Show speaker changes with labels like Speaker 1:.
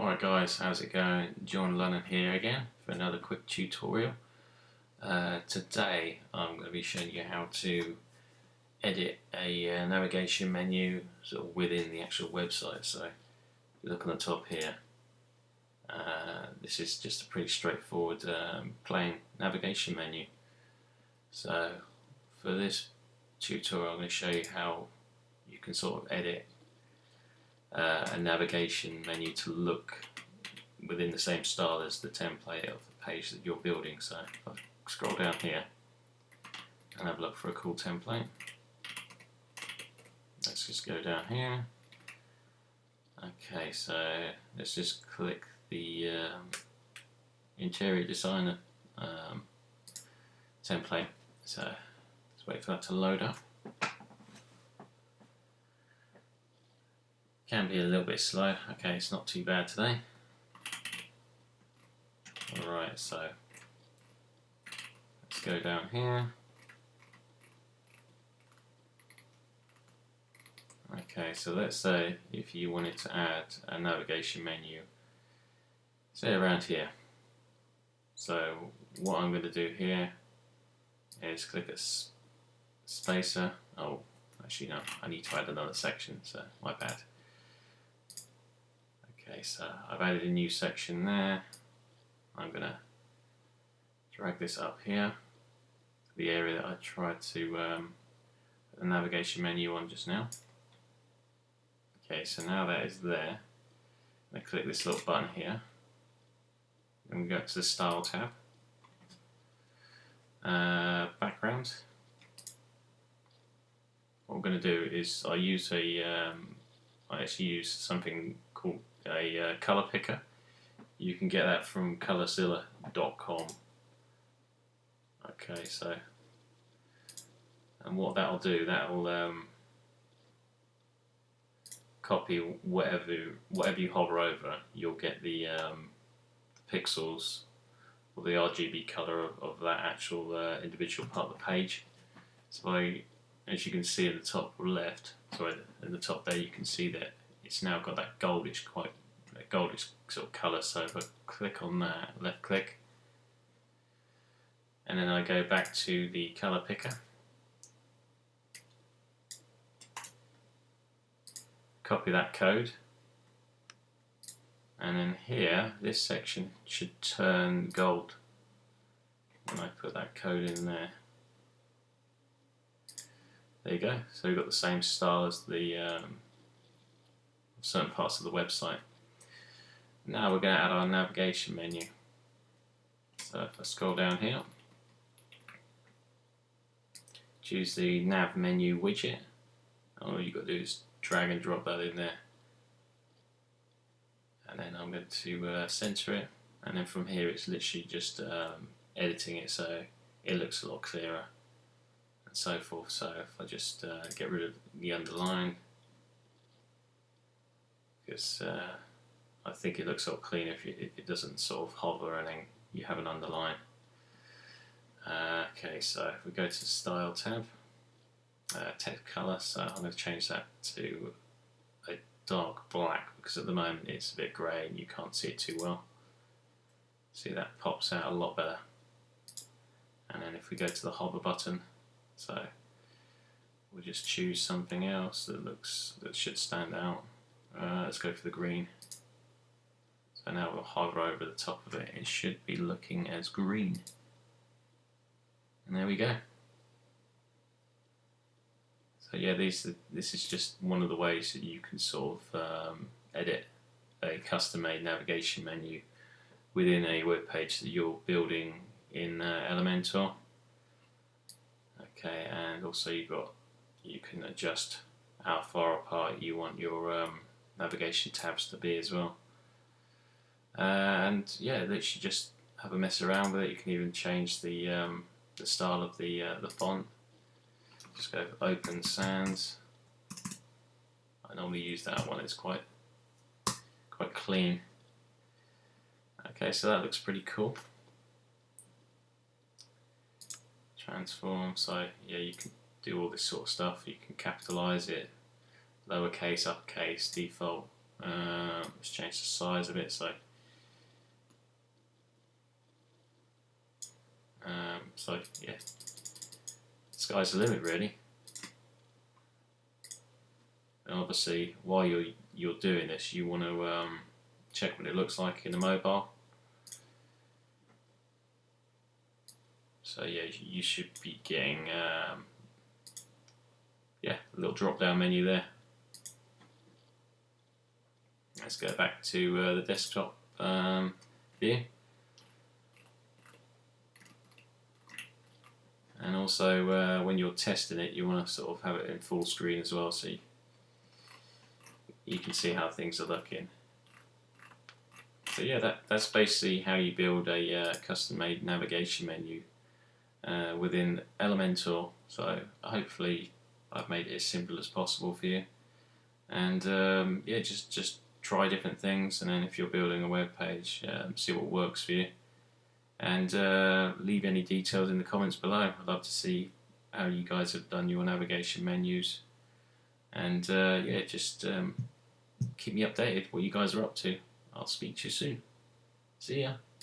Speaker 1: Alright guys, how's it going? John Lennon here again for another quick tutorial. Today I'm going to be showing you how to edit a navigation menu sort of within the actual website. So you look on the top here, this is just a pretty straightforward plain navigation menu. So for this tutorial I'm going to show you how you can sort of edit a navigation menu to look within the same style as the template of the page that you're building. So if I scroll down here and have a look for a cool template, let's just go down here. Okay, so let's just click the interior designer template. So let's wait for that to load up. Can be a little bit slow. Okay, it's not too bad today. Alright, so let's go down here. Okay, so let's say if you wanted to add a navigation menu, say around here. So what I'm going to do here is click a spacer. Oh, actually no, I need to add another section, so my bad. Okay, so I've added a new section there. I'm going to drag this up here to the area that I tried to put the navigation menu on just now. Okay, so now that is there. I'm going to click this little button here. Then we go to the Style tab. Background. What I'm going to do is I actually use something called a color picker. You can get that from colorzilla.com. Okay, so and what that'll do, that'll copy whatever you hover over. You'll get the pixels or the RGB color of that actual individual part of the page. So as you can see at the top left, sorry, at the top there, you can see that it's now got that goldish sort of colour. So if I click on that, left click, and then I go back to the colour picker, copy that code, and then here, this section should turn gold when I put that code in there. There you go. So we've got the same style as the certain parts of the website. Now we're going to add our navigation menu. So if I scroll down here, choose the nav menu widget. All you've got to do is drag and drop that in there. And then I'm going to center it. And then from here it's literally just editing it so it looks a lot clearer and so forth. So if I just get rid of the underline, because I think it looks sort of clean if it doesn't sort of hover and then you have an underline. Okay, so if we go to the Style tab, text color, so I'm going to change that to a dark black because at the moment it's a bit grey and you can't see it too well. See, that pops out a lot better. And then if we go to the hover button, so we'll just choose something else that should stand out. Let's go for the green. So now we'll hover over the top of it. It should be looking as green. And there we go. So yeah, this is just one of the ways that you can sort of edit a custom-made navigation menu within a web page that you're building in Elementor. Okay, and also you can adjust how far apart you want your navigation tabs to be as well. And yeah, literally just have a mess around with it. You can even change the style of the font. Just go for Open Sans. I normally use that one. It's quite clean. Okay, so that looks pretty cool. Transform. So yeah, you can do all this sort of stuff. You can capitalize it, lowercase, uppercase, default. Let's change the size of it. So yeah, sky's the limit really. And obviously, while you're doing this, you want to check what it looks like in the mobile. So yeah, you should be getting yeah, a little drop down menu there. Let's go back to the desktop view. And also when you're testing it, you want to sort of have it in full screen as well, so you can see how things are looking. So yeah, that's basically how you build a custom-made navigation menu within Elementor. So hopefully I've made it as simple as possible for you. And yeah, just try different things, and then if you're building a web page, see what works for you. And leave any details in the comments below. I'd love to see how you guys have done your navigation menus. And yeah, just keep me updated what you guys are up to. I'll speak to you soon. See ya.